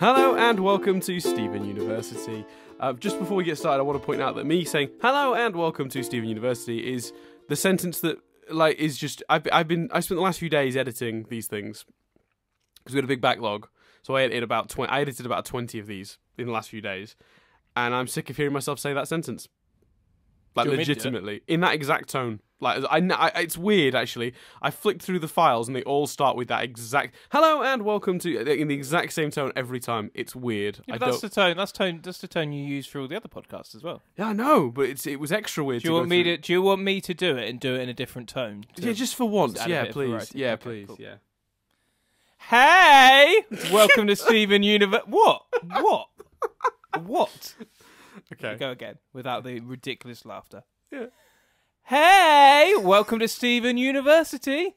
Hello and welcome to Stephen University. Just before we get started, I want to point out that me saying hello and welcome to Stephen University is the sentence that is just I spent the last few days editing these things because we had a big backlog. So I edited about 20 of these in the last few days, and I'm sick of hearing myself say that sentence. Like legitimately, in that exact tone. Like it's weird actually. I flicked through the files and they all start with that exact hello and welcome to in the exact same tone every time. It's weird. Yeah, that's the tone. That's the tone you use for all the other podcasts as well. Yeah, I know, but it was extra weird. Do you want me to do it and do it in a different tone? Yeah, just for once. Yeah, please. Yeah, okay, please. Cool. Yeah. Hey, welcome to Stephen Universe. What? Okay. Go again without the ridiculous laughter. Yeah. Hey, welcome to Stephen University.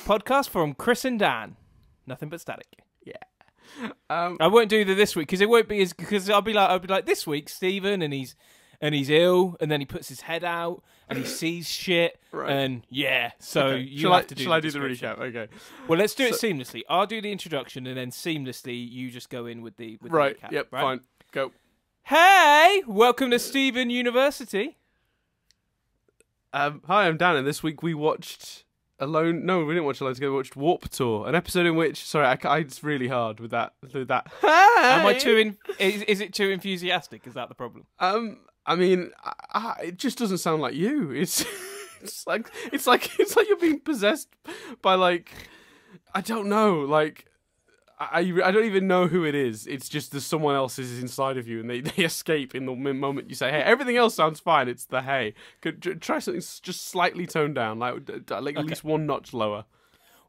Podcast from Chris and Dan. Nothing but static. Yeah. I won't do this week because it won't be as because I'll be like this week Stephen and he's ill and then he puts his head out and he sees shit and so okay. you have to do. Shall I do the recap? Okay. Well, let's do it seamlessly. I'll do the introduction and then seamlessly you just go in with the right. recap. Yep. Right? Fine. Go. Hey, welcome to Stephen University. Hi, I'm Dan, and this week we watched Alone. No, we didn't watch Alone Together. We watched Warp Tour, an episode in which. Sorry, it's really hard with that. Am I too? Is it too enthusiastic? Is that the problem? I mean, it just doesn't sound like you. It's like you're being possessed by I don't know, I don't even know who it is. It's just there's someone else is inside of you, and they escape in the moment you say, "Hey." Everything else sounds fine. It's the "hey." Try something just slightly toned down, at least one notch lower.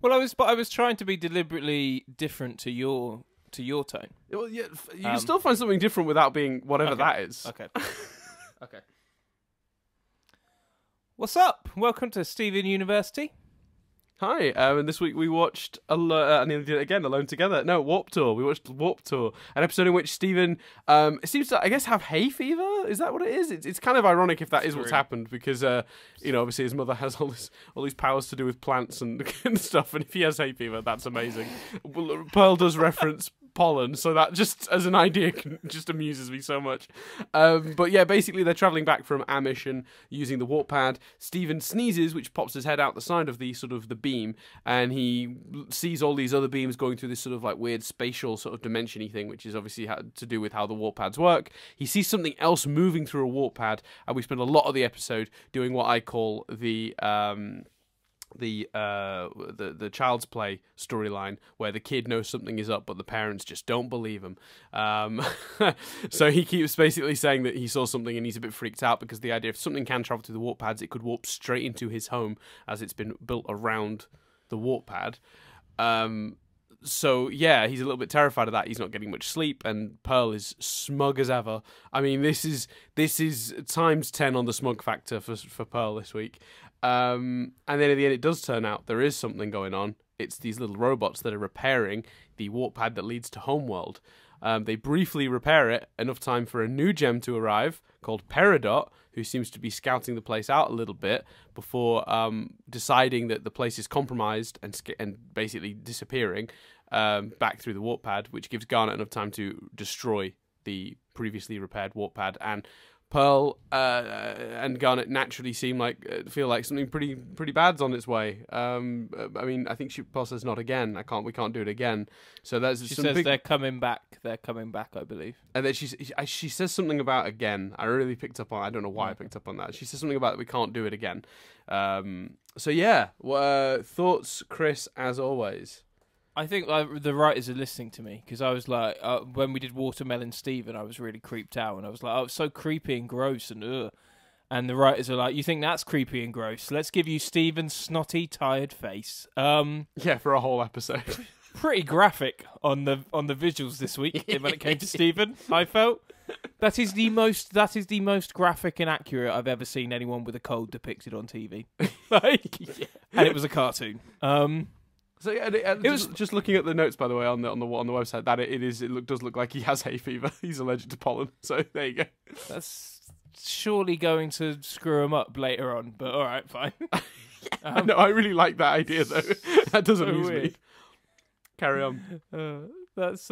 Well, I was trying to be deliberately different to your tone. Well, yeah, you can still find something different without being whatever that is. Okay. Okay. What's up? Welcome to Stephen University. Hi, and this week we watched Alone Together. No, Warp Tour. We watched Warp Tour, an episode in which Stephen seems to, I guess, have hay fever. Is that what it is? It's kind of ironic if that is what's happened because obviously his mother has all these powers to do with plants and stuff, and if he has hay fever, that's amazing. Pearl does reference pollen, so that just as an idea just amuses me so much. But yeah, basically they're travelling back from Amish and using the warp pad. Stephen sneezes, which pops his head out the side of the beam, and he sees all these other beams going through this sort of weird spatial sort of dimension-y thing, which is obviously to do with how the warp pads work. He sees something else moving through a warp pad, and we spend a lot of the episode doing what I call the child's play storyline, where the kid knows something is up but the parents just don't believe him. So he keeps basically saying that he saw something and he's a bit freaked out because the idea if something can travel through the warp pads, it could warp straight into his home as it's been built around the warp pad. So yeah, he's a little bit terrified of that. He's not getting much sleep, and Pearl is smug as ever. I mean, this is times 10 on the smug factor for Pearl this week. And then in the end, it does turn out there is something going on. It's these little robots that are repairing the warp pad that leads to Homeworld. They briefly repair it, enough time for a new gem to arrive called Peridot, who seems to be scouting the place out a little bit before deciding that the place is compromised and basically disappearing back through the warp pad, which gives Garnet enough time to destroy the previously repaired warp pad. And Pearl and Garnet naturally feel like something pretty bad's on its way. I mean, I think Pearl says not again. We can't do it again. So she says they're coming back. They're coming back, I believe. And then she says something about again. I really picked up on. I don't know why I picked up on that. She says something about we can't do it again. So yeah, thoughts, Chris, as always. I think the writers are listening to me because I was like, when we did Watermelon Steven, I was really creeped out and I was like, oh, it's so creepy and gross and ugh. And the writers are like, you think that's creepy and gross? Let's give you Steven's snotty, tired face. Yeah, for a whole episode. Pretty graphic on the visuals this week when it came to Steven. I felt that is the most graphic and accurate I've ever seen anyone with a cold depicted on TV. And it was a cartoon. So yeah, it was just looking at the notes, by the way, on the website, that it does look like he has hay fever. He's allergic to pollen. So there you go. That's surely going to screw him up later on. But all right, fine. No, I really like that idea though. That doesn't amuse me. Carry on. That's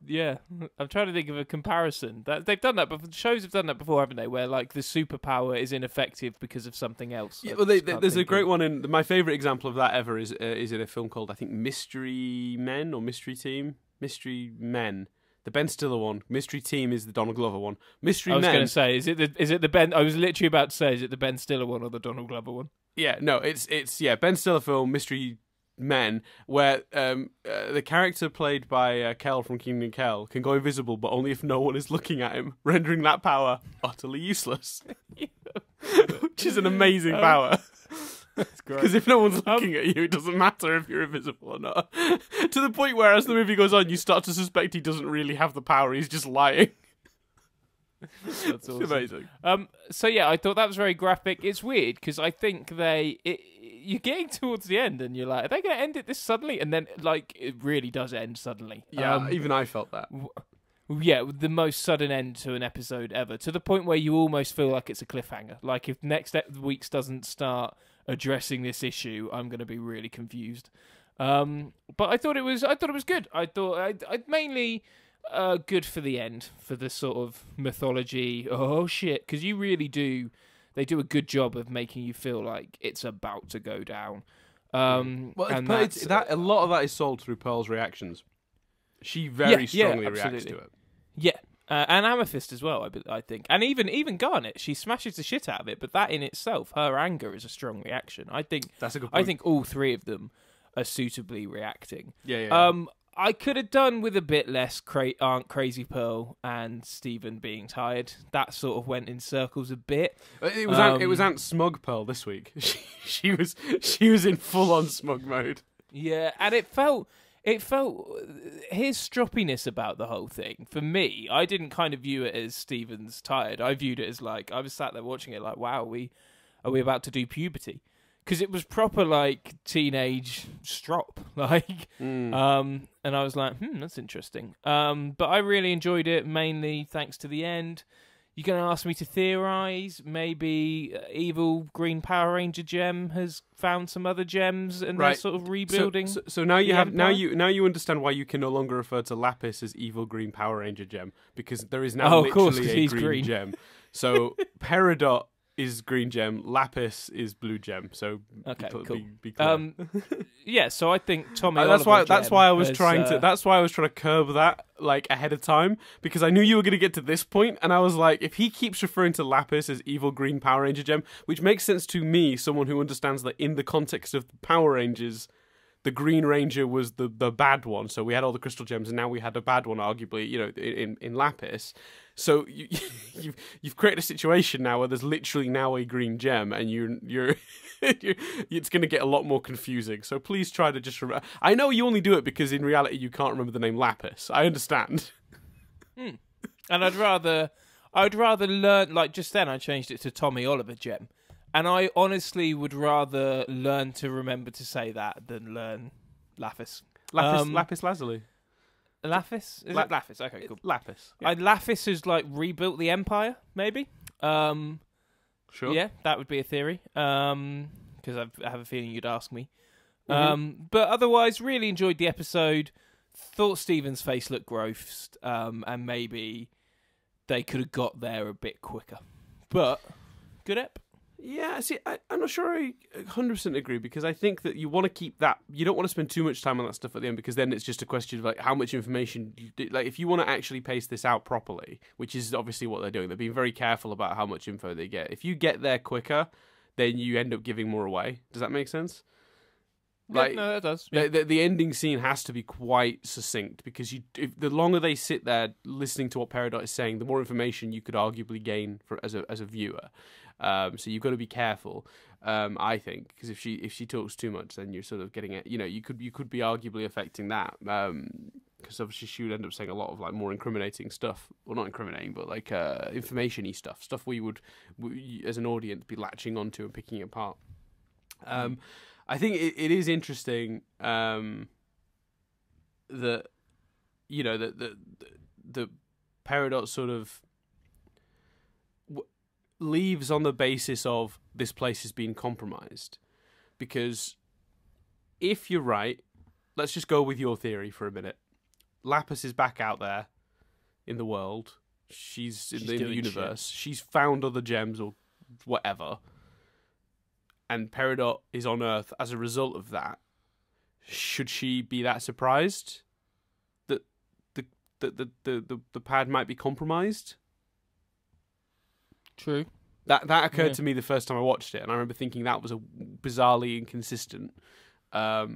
yeah. I'm trying to think of a comparison. That they've done that, but shows have done that before, haven't they? Where like the superpower is ineffective because of something else. Yeah, well, there's a great one in my favorite example of that ever is in a film called I think Mystery Men or Mystery Team, Mystery Men. The Ben Stiller one. Mystery Team is the Donald Glover one. Mystery Men. I was going to say, is it the Ben? I was literally about to say, is it the Ben Stiller one or the Donald Glover one? Yeah, no, it's Ben Stiller film Mystery Men, where the character played by Kel from Kenan and Kel can go invisible, but only if no one is looking at him, rendering that power utterly useless. Which is an amazing power. That's great. Because if no one's looking at you, it doesn't matter if you're invisible or not. To the point where, as the movie goes on, you start to suspect he doesn't really have the power. He's just lying. That's awesome. Amazing. So yeah, I thought that was very graphic. It's weird because I think you're getting towards the end, and you're like, are they going to end it this suddenly? And then, like, it really does end suddenly. Yeah, even I felt that. Yeah, the most sudden end to an episode ever, to the point where you almost feel like it's a cliffhanger. Like, if next week's doesn't start addressing this issue, I'm going to be really confused. But I thought it was good. I thought I'd mainly good for the end, for the sort of mythology. Oh shit, because you really do. They do a good job of making you feel like it's about to go down. Well, that a lot of that is sold through Pearl's reactions. She very strongly reacts to it. Yeah, and Amethyst as well, I think. And even Garnet, she smashes the shit out of it, but that in itself, her anger is a strong reaction. I think that's a good point. I think all three of them are suitably reacting. Yeah. I could have done with a bit less Aunt Crazy Pearl and Stephen being tired. That sort of went in circles a bit. It was Aunt Smug Pearl this week. She was in full on smug mode. Yeah, and it felt his stroppiness about the whole thing. For me, I didn't kind of view it as Stephen's tired. I viewed it as like, I was sat there watching it like, wow, are we about to do puberty? Because it was proper like teenage strop, like, and I was like, that's interesting. But I really enjoyed it, mainly thanks to the end. You're going to ask me to theorize? Maybe evil Green Power Ranger gem has found some other gems, and they're sort of rebuilding. So now you you understand why you can no longer refer to Lapis as evil Green Power Ranger gem, because there is now literally a green gem. So Peridot is green gem, Lapis is blue gem. So okay, cool. Be clear. Yeah, so I think Tommy. That's why I was trying to curb that like ahead of time, because I knew you were going to get to this point, and I was like, if he keeps referring to Lapis as evil green Power Ranger gem, which makes sense to me, someone who understands that in the context of the Power Rangers, the Green Ranger was the bad one. So we had all the crystal gems, and now we had a bad one, arguably, in Lapis. So you've created a situation now where there's literally now a green gem, and you're it's going to get a lot more confusing. So please try to just remember. I know you only do it because in reality you can't remember the name Lapis. I understand. And I'd rather learn, like just then I changed it to Tommy Oliver gem. And I honestly would rather learn to remember to say that than learn Lapis. Lapis Lazuli. Lapis? Is it Lapis? Okay, cool. Lapis. Yeah. Lapis has like rebuilt the Empire, maybe. Sure. Yeah, that would be a theory. Because I have a feeling you'd ask me. But otherwise, really enjoyed the episode. Thought Stephen's face looked gross, and maybe they could have got there a bit quicker. But good ep. Yeah, see, I'm not sure I 100% agree, because I think that you want to keep that. You don't want to spend too much time on that stuff at the end, because then it's just a question of like how much information. Like if you want to actually pace this out properly, which is obviously what they're doing, they're being very careful about how much info they get. If you get there quicker, then you end up giving more away. Does that make sense? Like, no, that does. Yeah. The ending scene has to be quite succinct, because the longer they sit there listening to what Peridot is saying, the more information you could arguably gain as a viewer. So you've got to be careful, I think, because if she talks too much, then you're sort of getting it. You could be arguably affecting that, because obviously she would end up saying a lot of like more incriminating stuff. Well, not incriminating, but like information-y stuff we would as an audience be latching onto and picking apart. I think it is interesting that the Peridot sort of leaves on the basis of this place has been compromised, because if you're right, let's just go with your theory for a minute. Lapis is back out there in the world. She's in the universe. Shit. She's found other gems or whatever. And Peridot is on Earth as a result of that. Should she be that surprised that the pad might be compromised? True. That occurred to me the first time I watched it, and I remember thinking that was a bizarrely inconsistent, but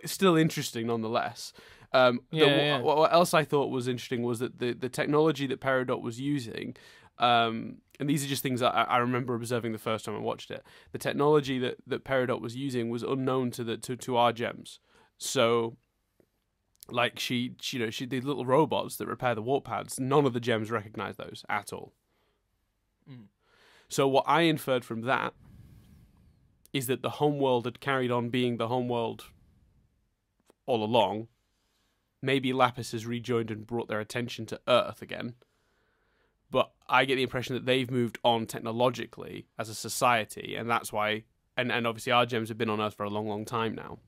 still interesting nonetheless. What else I thought was interesting was that the technology that Peridot was using, and these are just things that I remember observing the first time I watched it. The technology that Peridot was using was unknown to our gems. So, like she these little robots that repair the warp pads. None of the gems recognize those at all. So what I inferred from that is that the homeworld had carried on being the homeworld all along. Maybe Lapis has rejoined and brought their attention to Earth again. But I get the impression that they've moved on technologically as a society, and that's why. And obviously our gems have been on Earth for a long, long time now.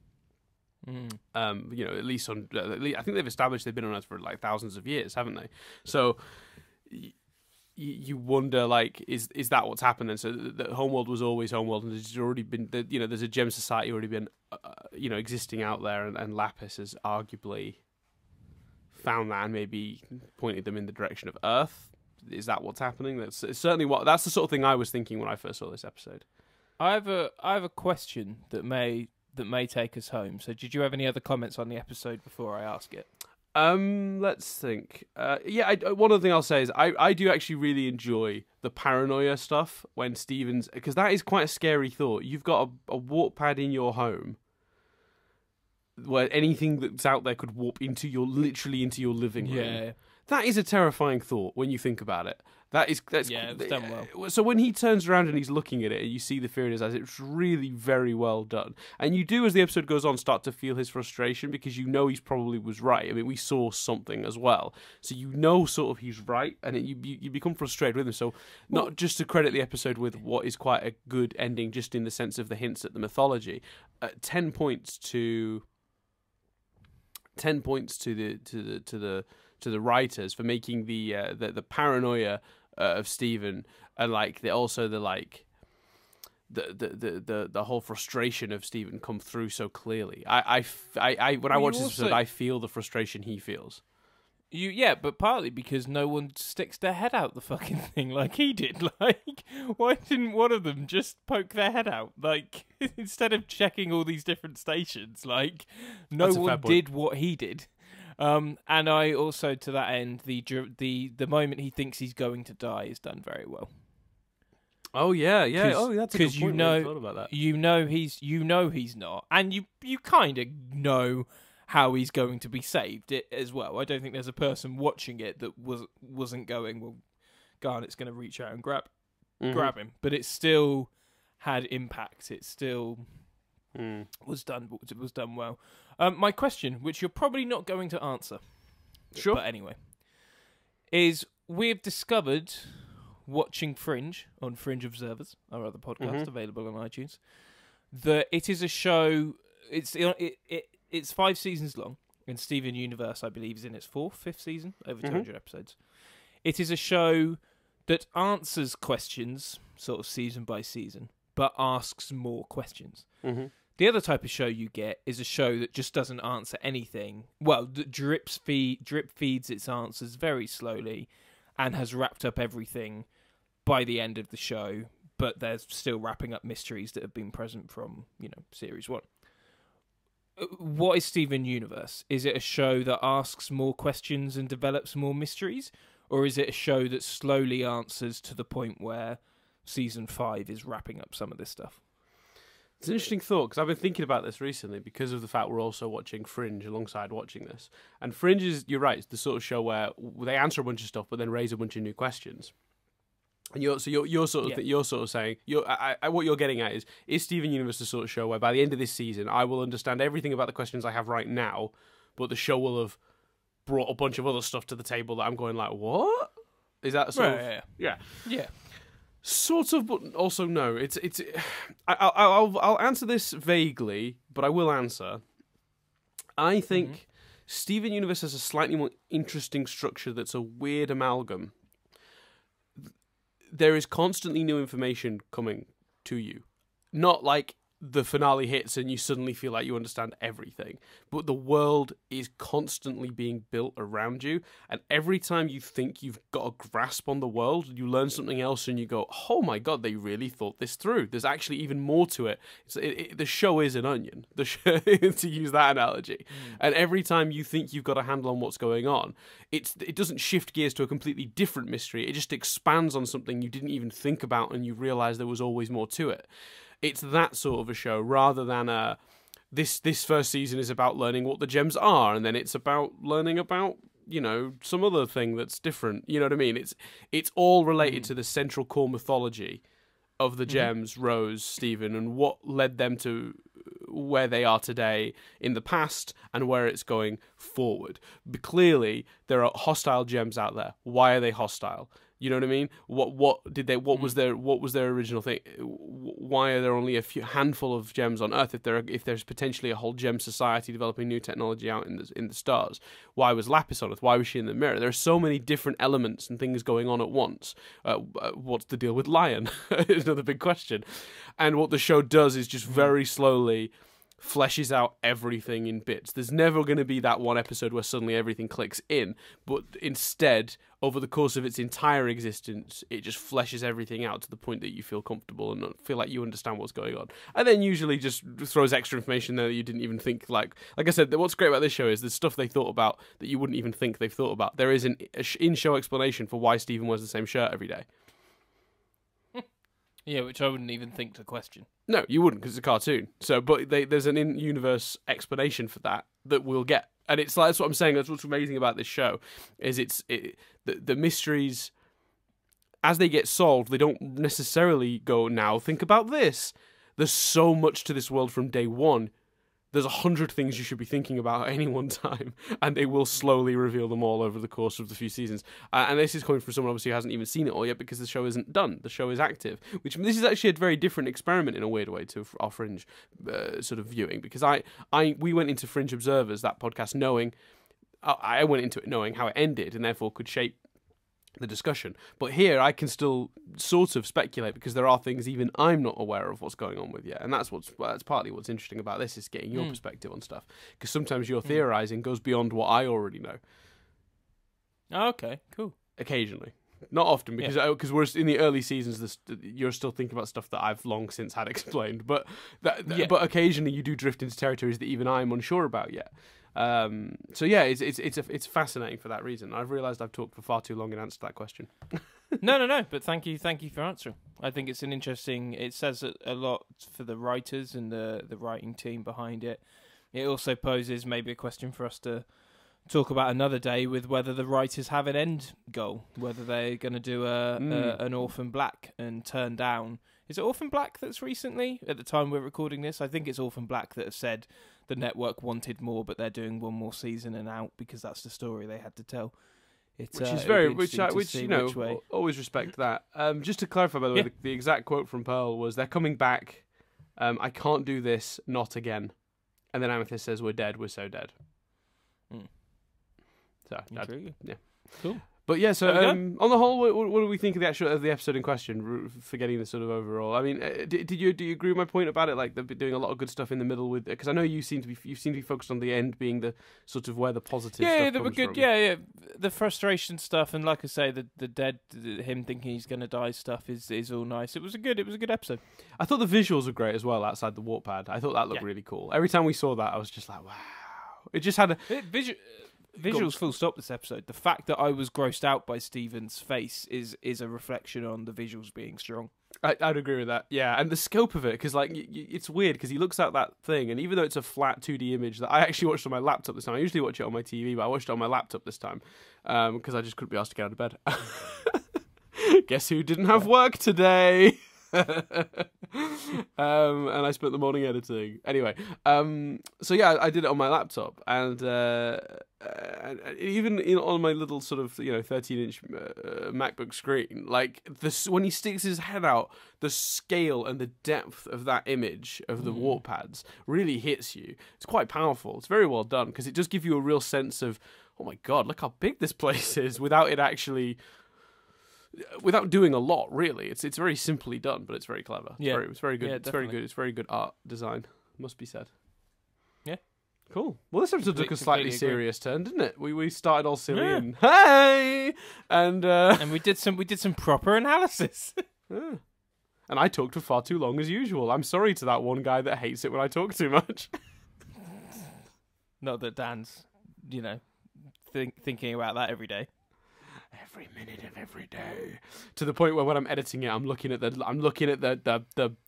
At least I think they've established they've been on Earth for like thousands of years, haven't they? So you wonder, like, is that what's happened then? So the homeworld was always homeworld, and there's already been, there's a gem society already been, existing out there, and Lapis has arguably found that and maybe pointed them in the direction of Earth. Is that what's happening? That's certainly that's the sort of thing I was thinking when I first saw this episode. I have a question that may take us home. So, did you have any other comments on the episode before I ask it? Let's think. One other thing I'll say is I do actually really enjoy the paranoia stuff when Steven's, because that is quite a scary thought. You've got a warp pad in your home where anything that's out there could warp literally into your living room. Yeah. That is a terrifying thought when you think about it. It's done well. So when he turns around and he's looking at it, and you see the fear in his eyes, it's really very well done. And you do, as the episode goes on, start to feel his frustration because he's probably was right. I mean, we saw something as well, so sort of he's right, and you become frustrated with him. So not just to credit the episode with what is quite a good ending, just in the sense of the hints at the mythology. 10 points to the writers for making the paranoia of Steven, and like the whole frustration of Steven come through so clearly. When I watch this episode, I feel the frustration he feels. But partly because no one sticks their head out the fucking thing like he did. Like, why didn't one of them just poke their head out? Like, instead of checking all these different stations, like, no one did what he did. And I also, to that end, the moment he thinks he's going to die is done very well. Oh yeah. Oh, that's a good point. I thought about that. He's not, and you kind of know how he's going to be saved as well. I don't think there's a person watching it that wasn't going, well, Garnet's going to reach out and grab him, but it still had impact. It still was done well. My question, which you're probably not going to answer, sure, but anyway, is we've discovered, watching Fringe on Fringe Observers, our other podcast available on iTunes, that it is a show. It's 5 seasons long, and Steven Universe, I believe, is in its 5th season, over 200 episodes. It is a show that answers questions, sort of season by season, but asks more questions. The other type of show you get is a show that just doesn't answer anything. Well, that drip feeds its answers very slowly and has wrapped up everything by the end of the show, but there's still wrapping up mysteries that have been present from, series 1. What is Steven Universe? Is it a show that asks more questions and develops more mysteries? Or is it a show that slowly answers to the point where season 5 is wrapping up some of this stuff? It's an interesting thought, because I've been thinking about this recently because of the fact we're also watching Fringe alongside watching this. And Fringe is, you're right, it's the sort of show where they answer a bunch of stuff but then raise a bunch of new questions. And you're sort of saying, what you're getting at is Steven Universe the sort of show where by the end of this season I will understand everything about the questions I have right now, but the show will have brought a bunch of other stuff to the table that I'm going like, what? Is that sort of... Yeah. Sort of, but also no. I'll answer this vaguely, but I will answer. I think Steven Universe has a slightly more interesting structure that's a weird amalgam. There is constantly new information coming to you. Not like the finale hits and you suddenly feel like you understand everything, but the world is constantly being built around you, and every time you think you've got a grasp on the world, you learn something else and you go, oh my god, they really thought this through. There's actually even more to it. The show is an onion, to use that analogy. And every time you think you've got a handle on what's going on, it doesn't shift gears to a completely different mystery. It just expands on something you didn't even think about, and you realize there was always more to it. It's that sort of a show, rather than this first season is about learning what the gems are, and then it's about learning about, some other thing that's different. You know what I mean? It's all related to the central core mythology of the gems, Rose, Steven, and what led them to where they are today in the past and where it's going forward. But clearly, there are hostile gems out there. Why are they hostile? You know what I mean? What was their original thing? Why are there only a handful of gems on Earth if there's potentially a whole gem society developing new technology out in the stars? Why was Lapis on Earth? Why was she in the mirror? There are so many different elements and things going on at once. What's the deal with Lion? Is another big question. And what the show does is just very slowly fleshes out everything in bits. There's never going to be that one episode where suddenly everything clicks in, but instead, over the course of its entire existence, it just fleshes everything out to the point that you feel comfortable and feel like you understand what's going on. And then usually just throws extra information there that you didn't even think, like I said, what's great about this show is there's stuff they thought about that you wouldn't even think they've thought about. There is an in-show explanation for why Steven wears the same shirt every day. Yeah, which I wouldn't even think to question. No, you wouldn't, because it's a cartoon. So, but there's an in-universe explanation for that we'll get, and it's like, that's what I'm saying. That's what's amazing about this show, is the mysteries as they get solved. They don't necessarily go, now think about this. There's so much to this world from day one. There's 100 things you should be thinking about at any one time, and they will slowly reveal them all over the course of the few seasons. And this is coming from someone obviously who hasn't even seen it all yet, because the show isn't done. The show is active, this is actually a very different experiment in a weird way to our Fringe sort of viewing, because we went into Fringe Observers, that podcast, knowing I went into it knowing how it ended, and therefore could shape the discussion. But here I can still sort of speculate, because there are things even I'm not aware of what's going on with yet, and that's partly what's interesting about this, is getting your perspective on stuff, because sometimes your theorizing goes beyond what I already know. Oh, okay, cool. Occasionally, not often, because we're in the early seasons. You're still thinking about stuff that I've long since had explained, but but occasionally you do drift into territories that even I'm unsure about yet. So yeah, it's fascinating for that reason. I've realised I've talked for far too long in answer to that question. No, but thank you for answering. I think it's an interesting. It says a lot for the writers and the writing team behind it. It also poses maybe a question for us to talk about another day, with whether the writers have an end goal, whether they're going to do an Orphan Black and turn down. Is it Orphan Black that's recently, at the time we're recording this? I think it's Orphan Black that have said the network wanted more, but they're doing one more season and out, because that's the story they had to tell. Which always respect that. Just to clarify, by the way, the exact quote from Pearl was, "They're coming back. I can't do this, not again." And then Amethyst says, "We're dead. We're so dead." So yeah, cool. But yeah, so on the whole, what do we think of the episode in question? Forgetting the sort of overall. I mean, do you agree with my point about it? Like, they're doing a lot of good stuff in the middle with, because I know you seem to be focused on the end being the sort of where the positive stuff comes from. Yeah, they were good. Yeah, the frustration stuff, and like I say, the dead, him thinking he's going to die stuff is all nice. It was a good episode. I thought the visuals were great as well outside the warp pad. I thought that looked really cool. Every time we saw that, I was just like, wow. It just had Visuals full stop this episode. The fact that I was grossed out by Steven's face is a reflection on the visuals being strong. I'd agree with that, yeah. And the scope of it, because like it's weird, because he looks at that thing, and even though it's a flat 2D image that I actually watched on my laptop this time, I usually watch it on my TV, but I watched it on my laptop this time, because I just couldn't be asked to get out of bed. Guess who didn't have work today? And I spent the morning editing. Anyway, so yeah, I did it on my laptop, and even on my little sort of 13-inch MacBook screen, like this, when he sticks his head out, the scale and the depth of that image of the warp pads really hits you. It's quite powerful. It's very well done because it does give you a real sense of, oh my god, look how big this place is, without doing a lot, really. It's very simply done, but it's very clever. It's very good. Yeah, it's very good. It's very good art design, must be said. Yeah. Cool. Well, this episode took a slightly serious turn, didn't it? We started all silly and and we did some proper analysis. Yeah. And I talked for far too long as usual. I'm sorry to that one guy that hates it when I talk too much. Not that Dan's, thinking about that every day. Every minute of every day, to the point where when I'm editing it, I'm looking at the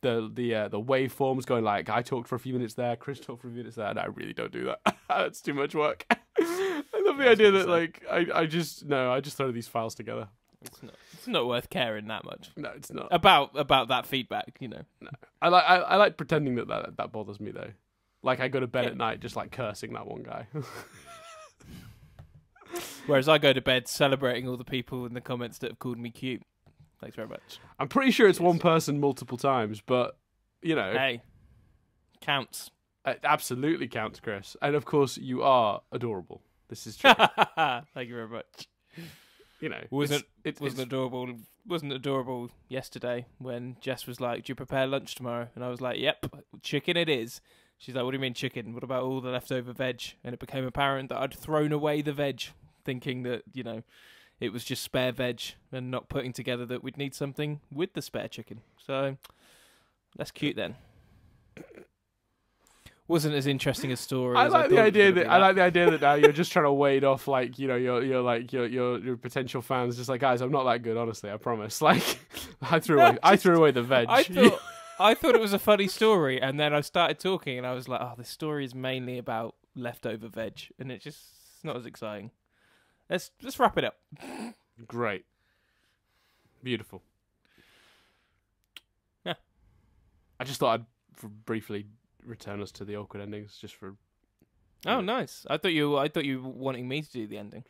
waveforms, going like, I talked for a few minutes there, Chris talked for a few minutes there, and I really don't do that. That's too much work. I love the idea that I just throw these files together. It's not worth caring that much. No, it's not about that feedback. No, I like pretending that bothers me though. Like I go to bed at night just like cursing that one guy. Whereas I go to bed celebrating all the people in the comments that have called me cute. Thanks very much. I'm pretty sure it's one person multiple times, but, Hey, counts. It absolutely counts, Chris. And, of course, you are adorable. This is true. Thank you very much. Wasn't adorable yesterday when Jess was like, do you prepare lunch tomorrow? And I was like, yep, chicken it is. She's like, what do you mean chicken? What about all the leftover veg? And it became apparent that I'd thrown away the veg, thinking that, it was just spare veg, and not putting together that we'd need something with the spare chicken. So, that's cute then. Wasn't as interesting a story. I like the idea that now you're just trying to wade off your potential fans, just like, guys, I'm not that good, honestly, I promise. Like I threw away the veg. I thought it was a funny story, and then I started talking, and I was like, oh, this story is mainly about leftover veg, and it's not as exciting. Let's wrap it up. Great. Beautiful. Yeah. I just thought I'd briefly return us to the awkward endings, just for... Oh, nice. I thought you were wanting me to do the ending.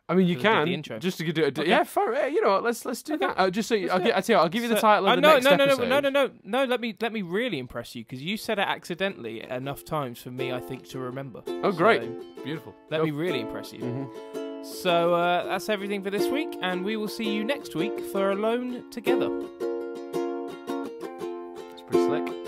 I mean, you can the intro. just to do it. Okay. Yeah, you know what? Let's do that. Just so I'll give you the title of the next episode. No. Let me really impress you, because you said it accidentally enough times for me, I think, to remember. Oh, great, beautiful. Let me really impress you. Mm-hmm. So that's everything for this week, and we will see you next week for Alone Together. It's pretty slick.